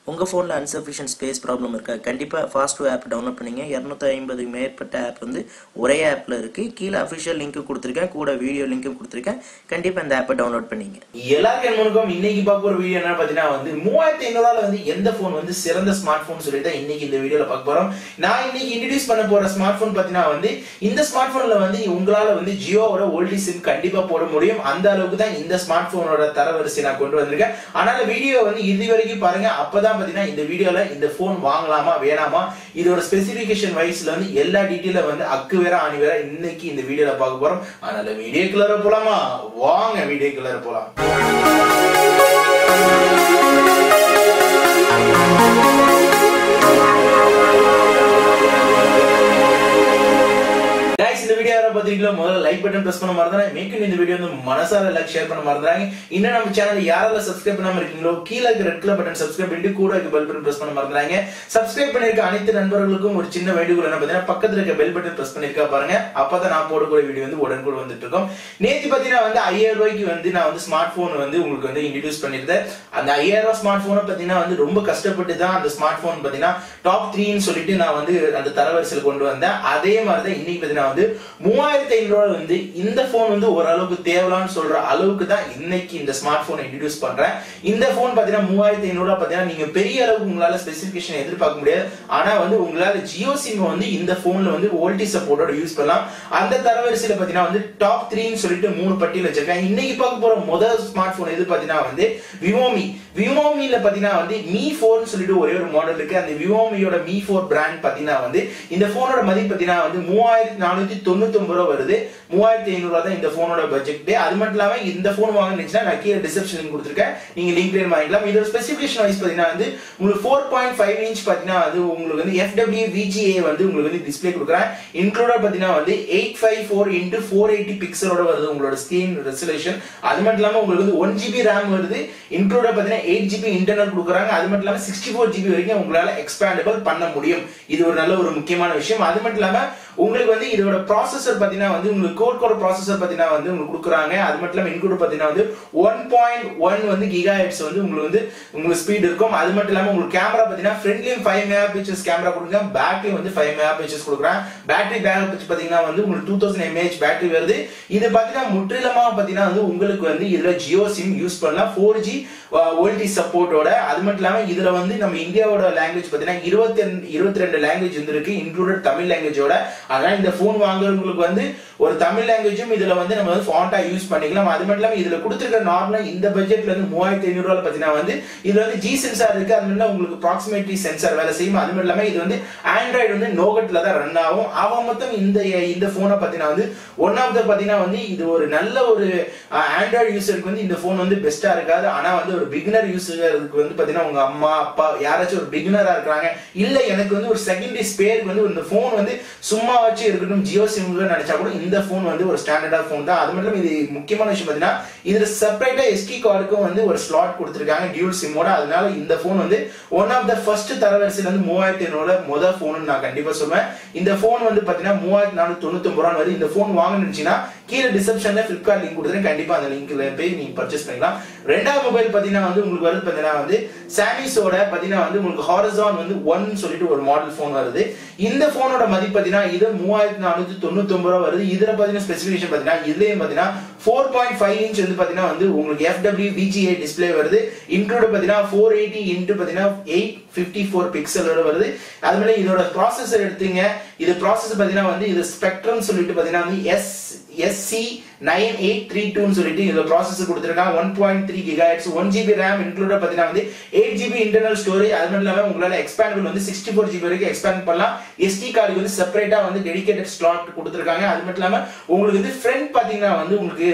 உங்க போன்ல insufficient space problem இருக்கா கண்டிப்பா Faasto App டவுன்லோட் பண்ணீங்க 250 மேற்பட்ட ஆப் வந்து ஒரே ஆப்ல இருக்கு கீழ official லிங்க் கொடுத்திருக்கேன் கூட வீடியோ லிங்க்கும் கொடுத்திருக்கேன் கண்டிப்பா இந்த ஆப்பை டவுன்லோட் பண்ணீங்க எல்லாருக்கும் வணக்கம் இன்னைக்கு பார்க்க ஒரு வீடியோ என்ன பாத்தீனா வந்து 3500 ல வந்து எந்த போன் வந்து சிறந்த ஸ்மார்ட் போன் சொல்லிட்டு இன்னைக்கு இந்த வீடியோல பார்க்க போறோம் நான் இன்னைக்கு இன்ட்ரோ듀ஸ் பண்ண போற ஸ்மார்ட் போன் பாத்தீனா வந்து இந்த ஸ்மார்ட் போன்ல வந்து உங்களால வந்து ஜியோவோட VoLTE சிம் கண்டிப்பா போட முடியும் அந்த அளவுக்கு தான் இந்த ஸ்மார்ட் போனோட தரவரிசை நான் கொண்டு வந்திருக்கேன் ஆனால வீடியோ வந்து இது வரைக்கும் பாருங்க அப்பதான் பாத்தீனா இந்த வீடியோல இந்த போன் வாங்கலாமா வேணாமா இதோட ஸ்பெசிஃபிகேஷன் வைஸ்ல வந்து எல்லா டீடைல வந்து அக்கு வேற ஆணி வேற இன்னைக்கு இந்த வீடியோல பார்க்க போறோம் அதனால வீடியோக்குள்ள போலாமா வாங்க வீடியோக்குள்ள போலாம் guys இந்த வீடியோ யாரா பாத்தீங்களா முதல்ல லைக் பட்டன் பிரஸ் பண்ண மறந்துடாதீங்க மேற்கொண்டு இந்த வீடியோ வந்து மனசார லைக் ஷேர் பண்ண மறந்துடாதீங்க இன்னும் நம்ம சேனலை யாரால சப்ஸ்கிரைப் பண்ணாம இருக்கீங்களோ கீழ இருக்க ரெட் கலர் பட்டன் சப்ஸ்கிரைப் பண்ணிட்டு கூட இருக்க பெல் பட்டன் பிரஸ் பண்ண மறந்துடாதீங்க சப்ஸ்கிரைப் பண்ணிருக்க அனைத்து நண்பர்களுக்கும் ஒரு சின்ன வேண்டுகோள் என்ன பாத்தீங்கன்னா பக்கத்துல இருக்க பெல் பட்டன் பிரஸ் பண்ணிருக்கா பாருங்க அப்பதான் நான் போடக்கூடிய வீடியோ வந்து உடனுக்குடன் வந்துட்டு இருக்கும் நேத்து பாத்தீங்கன்னா வந்து 5000 ரூபாய்க்கு வந்து நான் வந்து ஸ்மார்ட் போன் வந்து உங்களுக்கு வந்து இன்ட்ரோ듀ஸ் பண்ணிருந்தேன் அந்த 5000 ரூபாய் ஸ்மார்ட் போனை பாத்தீங்கன்னா வந்து ரொம்ப கஷ்டப்பட்டு தான் அந்த ஸ்மார்ட் போன் பாத்தீங்கன்னா டாப் 3 ன்னு சொல்லிட்டு நான் வந்து அந்த தரவரிசையில கொண்டு வந்தேன் அதே மாதிரி தான் இன்னைக்கு பாத்தீங்கன்னா வந்து 3500 வந்து இந்த போன் வந்து ஓரளவுக்கு தேவலான்னு சொல்ற அளவுக்கு தான் இன்னைக்கு இந்த ஸ்மார்ட் போனை இன்ட்ரோ듀ஸ் பண்றேன் இந்த போன் பாத்தீங்கன்னா 3500 பாத்தீங்கன்னா நீங்க பெரிய அளவுக்கு உங்களால ஸ்பெசிஃபிகேஷன் எதிர்பார்க்க முடியாது ஆனா வந்து உங்களால ஜியோ சிம் வந்து இந்த போன்ல வந்து VoLTE சப்போர்ட்டோட யூஸ் பண்ணலாம் அந்த தரவரிசையில பாத்தீங்கன்னா வந்து டாப் 3 ன்னு சொல்லிட்டு 3 பட்டியல் வச்சிருக்கேன் இன்னைக்கு பார்க்க போற முதல் ஸ்மார்ட் போன் எது பாத்தீங்கன்னா வந்து VoLTEல பாத்தீங்கன்னா வந்து Mi 4 ன்னு சொல்லிட்டு ஒரே ஒரு மாடல் இருக்கு அந்த VoLTEயோட Mi 4 பிராண்ட் பாத்தீங்கன்னா வந்து இந்த போனோட மதிப்பு பாத்தீங்கன்னா வந்து 3499 ரூபாய் வருது 3500 தான் இந்த போனோட பட்ஜெட் அது மட்டும் இல்லாம இந்த போன் வாங்குனீங்கன்னா நான் கீழ டிஸ்கிரிப்ஷன் லிங்க் கொடுத்திருக்கேன் நீங்க லிங்க்ல வாங்கிக்கலாம் இதோட ஸ்பெசிஃபிகேஷன் வைஸ் பாத்தீங்கன்னா வந்து உங்களுக்கு 4.5 இன்ச் பாத்தீங்கன்னா அது உங்களுக்கு வந்து FW VGA வந்து உங்களுக்கு வந்து டிஸ்ப்ளே கொடுக்குறேன் இன்க்ளூடட் பாத்தீங்கன்னா வந்து 854 x 480 பிக்சலோட வருது உங்களோட ஸ்கிரீன் ரெசல்யூஷன் அது மட்டும் இல்லாம உங்களுக்கு வந்து 1GB RAM வருது இன்க்ளூடட் பாத்தீங்கன்னா 8GB இன்டர்னல் கொடுக்குறாங்க அது மட்டும் இல்லாம 64GB வரைக்கும் உங்களால எக்ஸ்பேண்டபிள் பண்ண முடியும் இது ஒரு நல்ல ஒரு முக்கியமான விஷயம் அது மட்டும் இல்லாம உங்களுக்கு வந்து இதோட ப்ராசஸர் பாத்தீங்கன்னா வந்து உங்களுக்கு கோர் ப்ராசஸர் பாத்தீங்கன்னா வந்து உங்களுக்கு கொடுக்குறாங்க அது மட்டும் இல்லாம இன்க்ளூட் பாத்தீங்கன்னா வந்து 1.1 வந்து கிகாஹெர்ட்ஸ் வந்து உங்களுக்கு ஸ்பீட் இருக்கும் அது மட்டும் இல்லாம உங்களுக்கு கேமரா பாத்தீங்கன்னா ஃப்ரண்ட்லயும் 5 மெகாபிக்சல்ஸ் கேமரா கொடுங்க பேக்லயும் வந்து 5 மெகாபிக்சல்ஸ் கொடுக்குறாங்க பேட்டரி பேக்கப் பாத்தீங்கன்னா வந்து உங்களுக்கு 2000 mAh பேட்டரி வருது இது பாத்தீங்கன்னா முற்றிலுமா பாத்தீங்கன்னா வந்து உங்களுக்கு வந்து இதுல ஜியோ சிம் யூஸ் பண்ணலாம் 4G VoLTE சப்போர்ட்டோட அது மட்டும் இல்லாம இதுல வந்து நம்ம இந்தியாவோட லாங்குவேஜ் பாத்தீங்கன்னா 22 லாங்குவேஜ் வந்து இருக்கு இன்க்ளூடட் தமிழ் லாங்குவேஜோட அதனால இந்த போன் வாங்குறவங்களுக்கு வந்து ஒரு தமிழ் லாங்குவேஜும் இதுல வந்து நம்ம வந்து ஃபாண்டா யூஸ் பண்ணிக்கலாம் அது மட்டும் இல்லாம இதுல கொடுத்திருக்க நார்மலா இந்த பட்ஜெட்ல வந்து 3500 ரூபாய் பாத்தீங்கன்னா வந்து இதுல வந்து G சென்சார் இருக்கு அது மட்டும் உங்களுக்கு ப்ராக்சிமிட்டி சென்சார் வேலை செய்யும் அது மட்டும் இல்லாம இது வந்து ஆண்ட்ராய்டு வந்து நோகட்ல தான் ரன் ஆகும் அவ மொத்தம் இந்த போனை பாத்தீங்கன்னா வந்து ஒன் ஆஃப் த பாத்தீங்கன்னா வந்து இது ஒரு நல்ல ஒரு ஆண்ட்ராய்டு யூசருக்கு வந்து இந்த போன் வந்து பெஸ்டா இருக்காது ஆனா வந்து ஒரு பிகினர் யூசருக்கு வந்து பாத்தீங்கன்னா உங்க அம்மா அப்பா யாராச்சும் ஒரு பிகினரா இருக்காங்க இல்ல எனக்கு வந்து ஒரு செகண்டரி ஸ்பேருக்கு வந்து இந்த போன் வந்து சும்மா வச்சு இருக்கட்டும் ஜியோ சிம்ல நினைச்சா கூட இந்த போன் வந்து ஒரு ஸ்டாண்டர்டா போன் தான் அது மட்டும் இது முக்கியமான விஷயம் பாத்தீங்கன்னா இதுல செப்பரேட்டா SD கார்டுக்கும் வந்து ஒரு ஸ்லாட் கொடுத்திருக்காங்க டியூல் சிம்மோட அதனால இந்த போன் வந்து ஒன் ஆஃப் த ஃபர்ஸ்ட் தரவரிசையில வந்து 3500 முதல் போன் நான் கண்டிப்பா சொல்வேன் இந்த போன் வந்து பாத்தீங்கன்னா 3499 ரூபாய் வருது இந்த போன் வாங்கணும்னா கீழ டிஸ்கிரிப்ஷன்ல Flipkart லிங்க் கொடுத்துறேன் கண்டிப்பா அந்த லிங்க்ல போய் நீங்க பர்ச்சேஸ் பண்ணிக்கலாம் ரெண்டாவது மொபைல் பாத்தீங்கன்னா வந்து உங்களுக்கு வருது பாத்தீங்கன்னா வந்து சாமிஸோட பாத்தீங்கன்னா வந்து உங்களுக்கு ஹாரிசான் வந்து 1 சொல்லிட்டு ஒரு மாடல் போன் வருது இந்த போனோட மதிப்பு பாத்தீங்கன்னா இது 3499 ரூபாய் வருது இதுல பாத்தீங்கன்னா ஸ்பெசிஃபிகேஷன் பாத்தீங்கன்னா இதுலயும் பாத்தீங்கன்னா 4.5 இன்ச் வந்து பாத்தீங்கன்னா வந்து உங்களுக்கு FW VGA டிஸ்ப்ளே வருது இன்க்ளூட் பாத்தீங்கன்னா 480 x பாத்தீங்கன்னா 854 பிக்சலோட வருது அதுமே இதோட ப்ராசஸர் எடுத்தீங்க இது ப்ராசஸர் பாத்தீங்கன்னா வந்து இது ஸ்பெக்ட்ரம் சொல்லிட்டு பாத்தீங்கன்னா வந்து SC9832 ன்னு சொல்லிட்டு இதுல ப்ராசஸர் கொடுத்திருக்காங்க 1.3 GHz 1GB RAM இன்க்ளூடட் பாத்தீங்கன்னா வந்து 8GB இன்டர்னல் ஸ்டோரேஜ் அது மட்டும் இல்லாம உங்களால எக்ஸ்பேண்டபிள் வந்து 64GB வரைக்கும் எக்ஸ்பேண்ட் பண்ணலாம் SD கார்டுக்கு வந்து செப்பரேட்டா வந்து டெடிகேட்டட் ஸ்லாட் கொடுத்திருக்காங்க அது மட்டும் இல்லாம உங்களுக்கு வந்து ஃப்ரண்ட் பாத்தீங்கன்னா வந்து உங்களுக்கு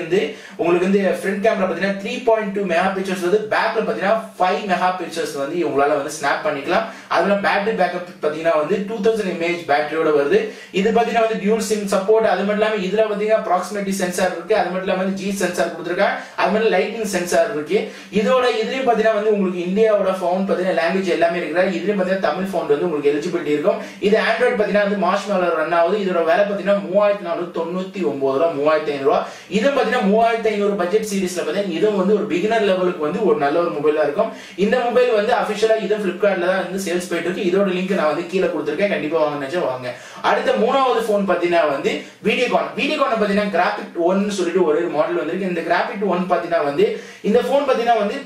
வந்து ஃப்ரண்ட் கேமரா பாத்தீங்கன்னா 3.2 மெகாபிக்சல்ஸ் வந்து பேக்ல பாத்தீங்கன்னா 5 மெகாபிக்சல்ஸ் வந்து உங்களால வந்து ஸ்னாப் பண்ணிக்கலாம் அதுல பேட்டரி பேக்கப் பாத்தீங்கன்னா வந்து 2000 mAh பேட்டரியோட வருது இது பாத்தீங்கன்னா வந்து டியூல் சிம் சப்போர்ட் அது மட்டும் இல்லாம இதுல பாத்தீங்கன்னா ப்ராக்சிமிட்டி சென்சார் இருக்கு, அது மட்டும் இல்லாம G சென்சார் கொடுத்திருக்காங்க, அது மாதிரி லைட்னிங் சென்சார் இருக்கு. இதோட இதுலயும் பாத்தீங்கன்னா வந்து உங்களுக்கு இந்தியாவோட ஃபவுண்ட் பாத்தீங்கன்னா லாங்குவேஜ் எல்லாமே இருக்கு. இதுலயும் பாத்தீங்கன்னா தமிழ் ஃபவுண்ட் வந்து உங்களுக்கு எலிஜிபிலிட்டி இருக்கும். இது ஆண்ட்ராய்டு பாத்தீங்கன்னா வந்து மார்ச் மேல ரன் ஆகுது. இதோட விலை பாத்தீங்கன்னா 3499 ரூபாய், 3500 ரூபாய். இது பாத்தீங்கன்னா 3500 பட்ஜெட் சீரிஸ்ல பாத்தீங்கன்னா இதுவும் வந்து ஒரு பிகினர் லெவலுக்கு வந்து ஒரு நல்ல ஒரு மொபைலா இருக்கும். இந்த மொபைல் வந்து அபிஷியலா இது Flipkartல தான் வந்து சேல்ஸ் போயிட்டு இருக்கு. இதோட லிங்க் நான் வந்து கீழே கொடுத்திருக்கேன், கண்டிப்பா வாங்க வாங்க. அடுத்த மூணாவது போன் பாத்தீங்கன்னா வந்து Videocon பாத்தீங்கன்னா கிராஃபிட் 1 சொல்லிட்டு ஒரு மாடல் வந்திருக்கு. இந்த கிராஃபிட் 1 பாத்தீங்கன்னா வந்து இந்த போன் பாத்தீங்கன்னா வந்து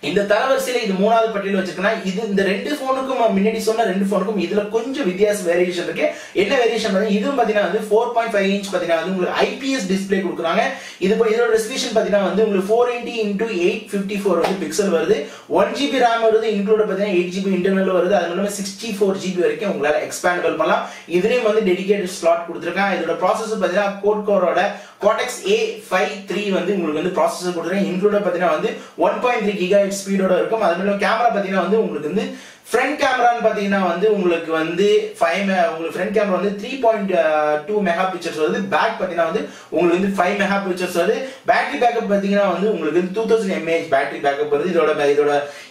இந்த தரவரிசையில இது மூணாவது பட்டியல வச்சிருக்கேன். இது இந்த ரெண்டு போனுக்கும் முன்னாடி சொன்ன ரெண்டு போனுக்கும் இதுல கொஞ்சம் வித்தியாச வேரியேஷன் இருக்கு. என்ன வேரியேஷன் பாத்தீங்கன்னா இதுவும் பாத்தீங்கன்னா வந்து 4.5 இன்ச் பாத்தீங்கன்னா வந்து உங்களுக்கு ஐபிஎஸ் டிஸ்ப்ளே கொடுக்குறாங்க. இதோட ரெசல்யூஷன் பாத்தீங்கன்னா வந்து உங்களுக்கு 480x854 வந்து பிக்சல் வருது. 1GB RAM வருது, இன்க்ளூட் பாத்தீங்கன்னா 8GB இன்டர்னல் வருது. அது மூலமா 64GB வரைக்கும் உங்களால எக்ஸ்பேண்டபிள் பண்ணலாம். இதுலயும் வந்து டெடிகேட்டட் ஸ்லாட் கொடுத்திருக்காங்க. இதோட ப்ராசஸர் பாத்தீங்கன்னா கோட்-கோரோட Cortex A53 வந்து உங்களுக்கு வந்து ப்ராசஸர் கொடுத்திருக்காங்க. இன்க்ளூட் பாத்தீங்கன்னா வந்து 1.3 GHz ஸ்பீடோட இருக்கும். அது மாதிரி கேமரா பாத்தீங்கன்னா வந்து உங்களுக்கு வந்து ஃப்ரண்ட் கேமரான்னு பாத்தீங்கன்னா வந்து உங்களுக்கு வந்து உங்களுக்கு ஃப்ரண்ட் கேமரா வந்து 3.2 மெகா பிக்சல்ஸ் வருது. பேக் பாத்தீங்கன்னா வந்து உங்களுக்கு வந்து 5 மெகா பிக்சல்ஸ் வருது. பேட்டரி பேக்கப் பாத்தீங்கன்னா வந்து உங்களுக்கு 2000 mAh பேட்டரி பேக்கப் வருது.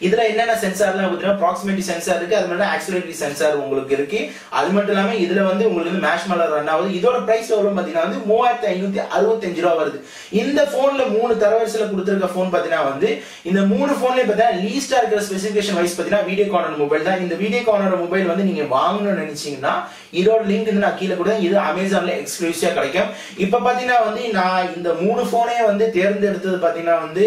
இதுல என்னென்ன சென்சார்லாம் பாத்தீங்கன்னா ப்ராக்சிமிட்டி சென்சார் இருக்கு, அது மட்டும் ஆக்சிலரேட்டரி சென்சார் உங்களுக்கு இருக்கு. அது மட்டும் இல்லாம இதுல வந்து உங்களுக்கு வந்து மேஷ் மேலர் ரன் ஆகுது. இதோட பிரைஸ் எவ்வளவு பாத்தீங்கன்னா வந்து 3565 ரூபாய் வருது. இந்த போன்ல மூணு தரவரிசையில கொடுத்திருக்க போன் பாத்தீங்கன்னா வந்து இந்த மூணு போன்லயே பாத்தீங்கன்னா லீஸ்டா இருக்கிற ஸ்பெசிபிகேஷன் வைஸ் பாத்தீங்கன்னா Videocon மொபைல் தான். இந்த Videocon மொபைல் வந்து நீங்க வாங்கணும்னு நினைச்சீங்கன்னா இதோட லிங்க் வந்து நான் கீழே கொடுத்தேன். இது அமேசான்ல எக்ஸ்க்ளூசிவா கிடைக்கும். இப்ப பாத்தீங்கன்னா வந்து நான் இந்த மூணு போனே வந்து தேர்ந்தெடுத்தது பாத்தீங்கன்னா வந்து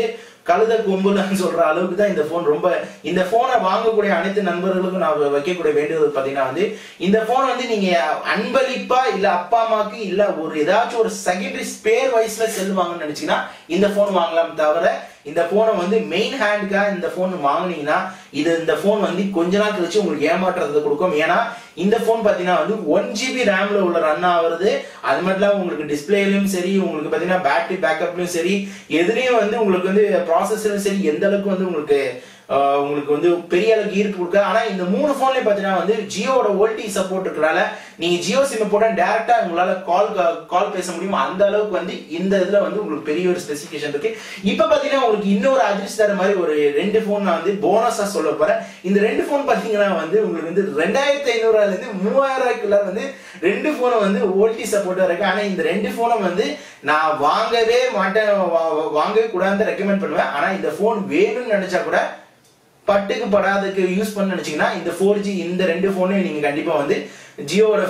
கழுத கொம்புலன்னு சொல்ற அளவுக்கு தான் இந்த போன். ரொம்ப இந்த போனை வாங்கக்கூடிய அனைத்து நண்பர்களுக்கும் நான் வைக்கக்கூடிய வேண்டியது பாத்தீங்கன்னா வந்து இந்த போன் வந்து நீங்க அன்பளிப்பா இல்ல அப்பா அம்மாக்கு இல்ல ஒரு ஏதாச்சும் ஒரு செகண்டரி ஸ்பேர் வைஸ்ல செல்வாங்கன்னு நினைச்சீங்கன்னா இந்த போன் வாங்கலாம். தவிர இந்த போனை வந்து மெயின் ஹேண்டுக்கா இந்த போன் வாங்கினீங்கன்னா இந்த போன் வந்து கொஞ்ச நாள் கழிச்சு உங்களுக்கு ஏமாற்றத்தை கொடுக்கும். ஏன்னா இந்த போன் பாத்தீங்கன்னா வந்து 1GB ரேம்ல உள்ள ரன் ஆகுறது. அது மட்டும் இல்லாம உங்களுக்கு டிஸ்பிளேலயும் சரி, உங்களுக்கு பாத்தீங்கன்னா பேட்டரி பேக்கப்லயும் சரி, எதுலயும் வந்து உங்களுக்கு வந்து ப்ராசஸரும் சரி எந்த அளவுக்கு வந்து உங்களுக்கு வந்து பெரிய அளவுக்கு ஈர்ப்பு கொடுக்க. ஆனா இந்த மூணு போன்லயும் பாத்தீங்கன்னா வந்து ஜியோட VoLTE சப்போர்ட் இருக்கனால நீங்க ஜியோ சிம் போட்டா டைரக்டா உங்களால கால் பேச முடியும். அந்த அளவுக்கு வந்து இந்த இதுல வந்து உங்களுக்கு பெரிய ஒரு ஸ்பெசிபிகேஷன் இருக்கு. இப்ப பாத்தீங்கன்னா உங்களுக்கு இன்னொரு அதிர்ச்சி தர மாதிரி ஒரு ரெண்டு போன் நான் வந்து போனஸா சொல்ல போறேன். இந்த ரெண்டு போன் பாத்தீங்கன்னா வந்து உங்களுக்கு வந்து 2500 இருந்து 3000 ரூபாய்க்குள்ள வந்து ரெண்டு போனை வந்து VoLTE சப்போர்ட்டா இருக்கு. ஆனா இந்த ரெண்டு போனை வந்து நான் வாங்கவே மாட்டேன், வாங்கவே கூடாதுன்னு ரெக்கமெண்ட் பண்ணுவேன். ஆனா இந்த போன் வேணும்னு நினைச்சா கூட பட்டுக்கு படாதுக்கு யூஸ் பண்ண நினைச்சீங்கன்னா இந்த 4G இந்த ரெண்டு போனையும் நீங்க கண்டிப்பா வந்து ஜியோட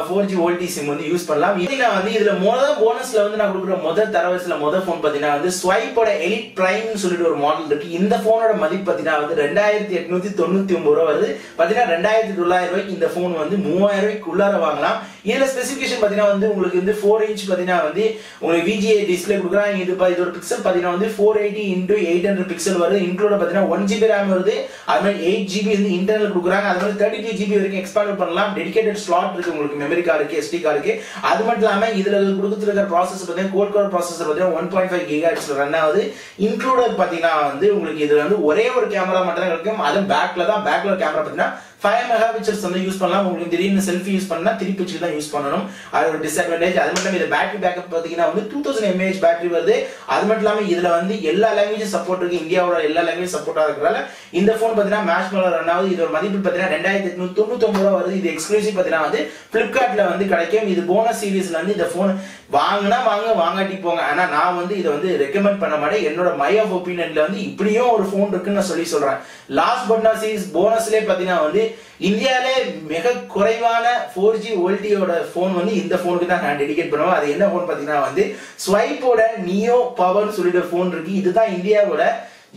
4G VoLTE சிம் வந்து யூஸ் பண்ணலாம். வந்து இதுல போனஸ்ல வந்து நான் கொடுக்குற முதல் தரவரிசையில முதல் போன் பாத்தீங்கன்னா வந்து ஸ்வைப்போட எலிட் பிரைம் சொல்லிட்டு ஒரு மாடல் இருக்கு. இந்த போனோட மதிப்பு பாத்தீங்கன்னா வந்து 2899 ரூபாய் வருது. பாத்தீங்கன்னா 2900 ரூபாய்க்கு இந்த போன் வந்து 3000 ரூபாய்க்கு உள்ளார வாங்கலாம். இதுல ஸ்பெசிபிகேஷன் பாத்தீங்கன்னா வந்து உங்களுக்கு வந்து 4 இன்ச் பாத்தீங்கன்னா வந்து உங்களுக்கு VGA டிஸ்பிளே கொடுக்குறாங்க. இதோட பிக்சல் பாத்தீங்கன்னா வந்து 480x800 பிக்சல் வருது. இன்க்ளூட் பாத்தீங்கன்னா 1GB RAM வருது. அது மாதிரி 8GB வந்து இன்டர்னல் கொடுக்குறாங்க. அது மாதிரி 32GB வரைக்கும் எக்ஸ்பேண்ட் பண்ணலாம். டெடிகேட்டட் ஸ்லாட் இருக்கு உங்களுக்கு, மெமரி கார்டு இருக்கு, SD கார்டு இருக்கு. அது மட்டும் இல்லாம இதுல கொடுத்துருக்க ப்ராசஸர் பாத்தீங்கன்னா கோட்-கோர் ப்ராசஸர் பாத்தீங்கன்னா 1.5 GHz ரன் ஆகுது. இன்க்ளூடட் பாத்தீங்கன்னா வந்து உங்களுக்கு இதுல வந்து ஒரே ஒரு கேமரா மட்டும் தான் இருக்கும். அது பேக்ல கேமரா பாத்தீங்கன்னா 5 மெகா பிக்சல்ஸ் வந்து யூஸ் பண்ணலாம். உங்களுக்கு திடீர்னு செல்ஃபி யூஸ் பண்ணா திருப்பி வச்சு தான் யூஸ் பண்ணணும். அது ஒரு டிஸ்அட்வான்டேஜ். அது மட்டும் இல்லாம பேட்டரி பேக்கப் பாத்தீங்கன்னா வந்து 2000 mAh பேட்டரி வருது. அது மட்டும் இல்லாம இதுல வந்து எல்லா லாங்குவேஜ் சப்போர்ட் இருக்கு. இந்தியாவோட எல்லா லாங்குவேஜ் சப்போர்ட்டா இருக்கறதால இந்த போன் பாத்தீங்கன்னா மேட்ச் மேல ரன் ஆகுது. இதோட மதிப்பு பாத்தீங்கன்னா 2899 ரூபாய் வருது. இது எக்ஸ்க்ளூசிவ் பாத்தீங்கன்னா வந்து Flipkartல வந்து கிடைக்கும். இது போனஸ் சீரிஸ்ல வந்து இந்த போன் வாங்கினா வாங்காட்டி போங்க. ஆனா நான் வந்து இதை வந்து ரெக்கமெண்ட் பண்ண மாட்டேன். என்னோட மை ஆஃப் ஒப்பீனியன்ல வந்து இப்படியும் ஒரு போன் இருக்குன்னு நான் சொல்றேன். லாஸ்ட் பட் நாட் சீரிஸ் போனஸ்லயே பாத்தீங்கன்னா வந்து இந்தியாவிலே மிக குறைவான 4G VoLTEயோட போன் வந்து இந்த போனுக்கு தான் நான் டெடிகேட் பண்ணுவேன். அது என்ன போன் பாத்தீங்கன்னா வந்து ஸ்வைப்போட நியோ பவர் சொல்லிட்டு போன் இருக்கு. இதுதான் இந்தியாவோட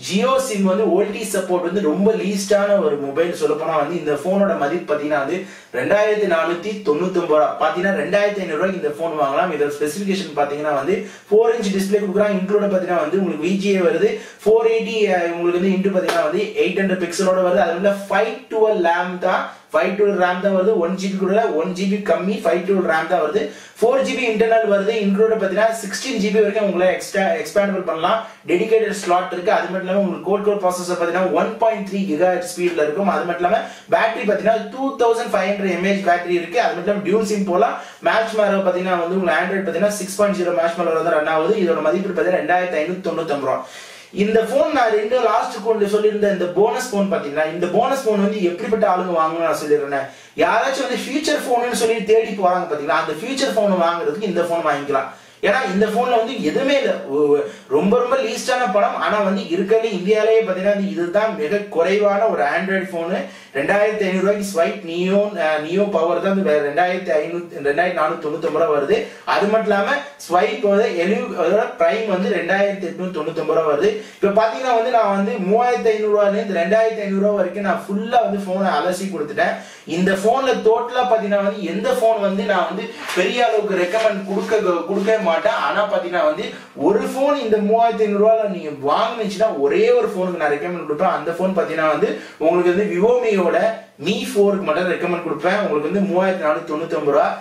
ஜியோ சிம் வந்து VoLTE சப்போர்ட் வந்து ரொம்ப லீஸ்டான ஒரு மொபைல். சொல்ல போனா வந்து இந்த போனோட மதிப்பு பாத்தீங்கன்னா வந்து 2499 ரூபாய். பாத்தீங்கன்னா 2500 ரூபாய்க்கு இந்த போன் வாங்கலாம். இதோட ஸ்பெசிபிகேஷன் பாத்தீங்கன்னா வந்து 4 இன்ச் டிஸ்பிளே கொடுக்குறாங்க. இன்க்ளூட் பாத்தீங்கன்னா வந்து உங்களுக்கு VGA வருது. 480 உங்களுக்கு வந்து இன்டு பாத்தீங்கன்னா வந்து 800 பிக்சலோட வருது. அதுல 512 லேம்ப் தான் 512 RAM தான் வருது. 1GB கூட 1GB கம்மி 512 RAM தான் வருது. 4GB இன்டர்னல் வருது. இன்க்ளூட் பாத்தீங்கன்னா 16GB வரைக்கும் உங்களை எக்ஸ்பேண்டபிள் பண்ணலாம். டெடிகேட்டட் ஸ்லாட் இருக்கு. அது மட்டும் இல்லாம உங்களுக்கு கோட் ப்ராசஸர் பாத்தீங்கன்னா 1.3 GHz ஸ்பீட்ல இருக்கும். அது மட்டும் இல்லாம பேட்டரி பாத்தீங்கன்னா 2500 mAh பேட்டரி இருக்கு. அது மட்டும் இல்லாம டியூல் சிம் போலாம். மேட்ச் மேரோ பாத்தீங்கன்னா வந்து உங்களுக்கு ஆண்ட்ராய்டு பாத்தீங்கன்னா 6.0 மேட்ச் மேரோ தான் ரன் ஆகுது. இதோட மதிப்பு பாத்தீங்கன்னா 2599 ரூபாய். இந்த போன் நான் ரெண்டு லாஸ்ட் கொண்டு சொல்லியிருந்த இந்த போனஸ் போன் பாத்தீங்கன்னா இந்த போனஸ் போன் வந்து எப்படிப்பட்ட ஆளுங்க வாங்கணும்னு நான் சொல்லிடுறேன். யாராச்சும் வந்து ஃபியூச்சர் போன்னு சொல்லி தேடி போறாங்க பாத்தீங்களா, அந்த ஃபியூச்சர் போன் வாங்குறதுக்கு இந்த போன் வாங்கிக்கலாம். ஏன்னா இந்த போன்ல வந்து எதுவுமே இல்லை, ரொம்ப ரொம்ப லீஸ்டான படம். ஆனா வந்து இருக்கிறது இந்தியாலேயே பாத்தீங்கன்னா இதுதான் மிக குறைவான ஒரு ஆண்ட்ராய்டு போனு. 2500 ரூபாய்க்கு ஸ்வைப் நியோ பவர் தான் 2499 ரூபாய் வருது. அது மட்டும் இல்லாம ஸ்வைப் பிரைம் வந்து 2899 ரூபாய் வருது. இப்ப பாத்தீங்கன்னா வந்து நான் வந்து 3500 ரூபாயில இருந்து 2500 ரூபாய் வரைக்கும் நான் ஃபுல்லா வந்து போனை அலசி கொடுத்துட்டேன். இந்த போன்ல டோட்டலா பாத்தீங்கன்னா வந்து எந்த போன் வந்து நான் வந்து பெரிய அளவுக்கு ரெக்கமெண்ட் கொடுக்க மாட்டேன். ஆனா பாத்தீங்கன்னா வந்து ஒரு போன் இந்த 3500 ரூபாயில நீங்க வாங்கினீங்கன்னா ஒரே ஒரு போனுக்கு நான் ரெக்கமெண்ட் கொடுப்பேன். அந்த போன் பாத்தீங்கன்னா வந்து உங்களுக்கு வந்து VoLTE Mi 4க்கு மட்டும் ரெக்கமெண்ட் கொடுப்பேன். உங்களுக்கு வந்து 3499 ரூபாய்.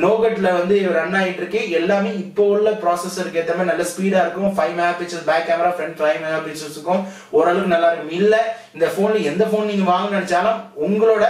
நோகட்ல வந்து ரன் ஆயிட்டு இருக்கு. எல்லாமே இப்போ உள்ள ப்ராசஸருக்கு ஏற்ற மாதிரி நல்ல ஸ்பீடா இருக்கும். 5 MP back camera, front 5 MP இருக்கும். ஓரளவுக்கு நல்லா இருக்கும். இல்ல இந்த போன்ல எந்த போன் நீங்க வாங்க நினைச்சாலும் உங்களோட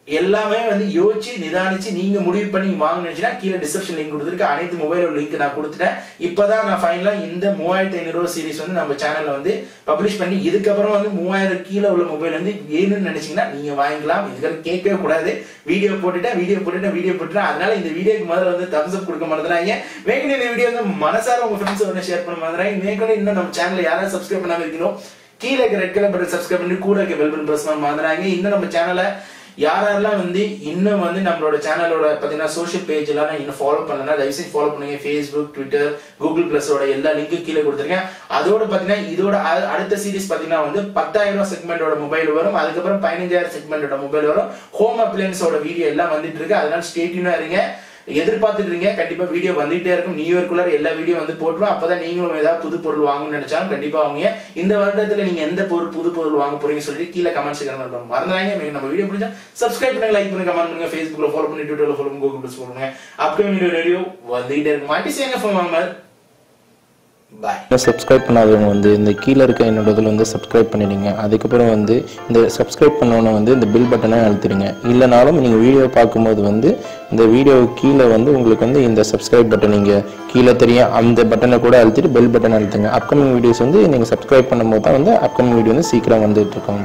எல்லாமே வந்து யோசிச்சு நிதானிச்சு நீங்க முடிவு பண்ணி வாங்கினீங்கன்னா கீழே டிஸ்கிரிப்ஷன் லிங்க் கொடுத்துருக்கு. அனைத்து மொபைலோட லிங்க் நான் கொடுத்துட்டேன். இப்பதான் நான் ஃபைனலா இந்த 3500 ரூபாய் சீரிஸ் வந்து நம்ம சேனல்ல வந்து பப்ளிஷ் பண்ணி இதுக்கப்புறம் வந்து 3000 கீழே உள்ள மொபைல் வந்து வேணும்னு நினைச்சீங்கன்னா நீங்க வாங்கிக்கலாம். இதுக்கு கேட்கவே கூடாது. வீடியோ போட்டுட்டேன். அதனால இந்த வீடியோக்கு முதல்ல வந்து தம்ஸ் அப் கொடுக்க மறந்துடாங்க. மேற்கொண்டு இந்த வீடியோ வந்து மனசார உங்க ஃப்ரெண்ட்ஸ் வந்து ஷேர் பண்ண மறந்துடாங்க. மேற்கொண்டு இன்னும் நம்ம சேனல் யாராவது சப்ஸ்கிரைப் பண்ணாம இருக்கணும், கீழே ரெட் கலர் பட்டன் சப்ஸ்கிரைப் பண்ணி கூட பெல் பட்டன் பிரஸ் பண்ண மறந்துடாங்க. இன்னும் நம்ம சேனலை யாரெல்லாம் வந்து இன்னும் வந்து நம்மளோட சேனலோட பாத்தீங்கன்னா சோஷியல் பேஜ் எல்லாம் இன்னும் ஃபாலோ பண்ணலன்னா தயவுசெய்து ஃபாலோ பண்ணுங்க. ஃபேஸ்புக், ட்விட்டர், கூகுள் பிளஸோட எல்லா லிங்க்கும் கீழே கொடுத்துருக்கேன். அதோட பாத்தீங்கன்னா இதோட அடுத்த சீரிஸ் பாத்தீங்கன்னா வந்து 10,000 ரூபாய் செக்மெண்டோட மொபைல் வரும். அதுக்கப்புறம் 15,000 செக்மெண்டோட மொபைல் வரும். ஹோம் அப்ளையன்ஸோட வீடியோ எல்லாம் வந்துட்டு இருக்கு. அதனால ஸ்டே டியூனா இருங்க. எதிர்பார்த்துட்டு கண்டிப்பா வீடியோ வந்துட்டே இருக்கும். நியூ இயர்க்குள்ள எல்லா வீடியோ வந்து போட்டுரும். அப்பதான் நீங்களும் ஏதாவது புது பொருள் வாங்கணும்னு நினைச்சாலும் கண்டிப்பா வாங்க. இந்த வருடத்துல நீங்க எந்த புது பொருள் வாங்க போறீங்க சொல்லிட்டு கீழே கமெண்ட் செக்ஷன்ல மறந்துடாங்க. நம்ம வீடியோ பிடிச்சா சப்ஸ்கிரைப் பண்ணுங்க, லைக் பண்ணுங்க, கமெண்ட் பண்ணுங்க, Facebookல ஃபாலோ பண்ணி, ட்விட்டர்ல ஃபாலோ பண்ணுங்க, கூகுள் பிளஸ் பண்ணுங்க. அப்கமிங் வீடியோ வந்துட்டே இருக்கும். மாட்டி சேங்க ஃபோன் வாங்க. சப்ஸ்கிரைப் பண்ணாதவங்க வந்து இந்த கீழே இருக்க என்னோட இதில் வந்து சப்ஸ்கிரைப் பண்ணிடுங்க. அதுக்கப்புறம் வந்து இந்த சப்ஸ்கிரைப் பண்ணோன்னே வந்து இந்த பில் பட்டனை அழுத்திடுங்க. இல்லைனாலும் நீங்கள் வீடியோ பார்க்கும்போது வந்து இந்த வீடியோ கீழே வந்து உங்களுக்கு வந்து இந்த சப்ஸ்கிரைப் பட்டன் நீங்கள் கீழே தெரியும், அந்த பட்டனை கூட அழுத்திட்டு பெல் பட்டன் அழுத்துங்க. அப்கமிங் வீடியோஸ் வந்து நீங்கள் சப்ஸ்கிரைப் பண்ணும்போது தான் வந்து அப்கமிங் வீடியோ வந்து சீக்கிரம் வந்துட்டு இருக்கோம்.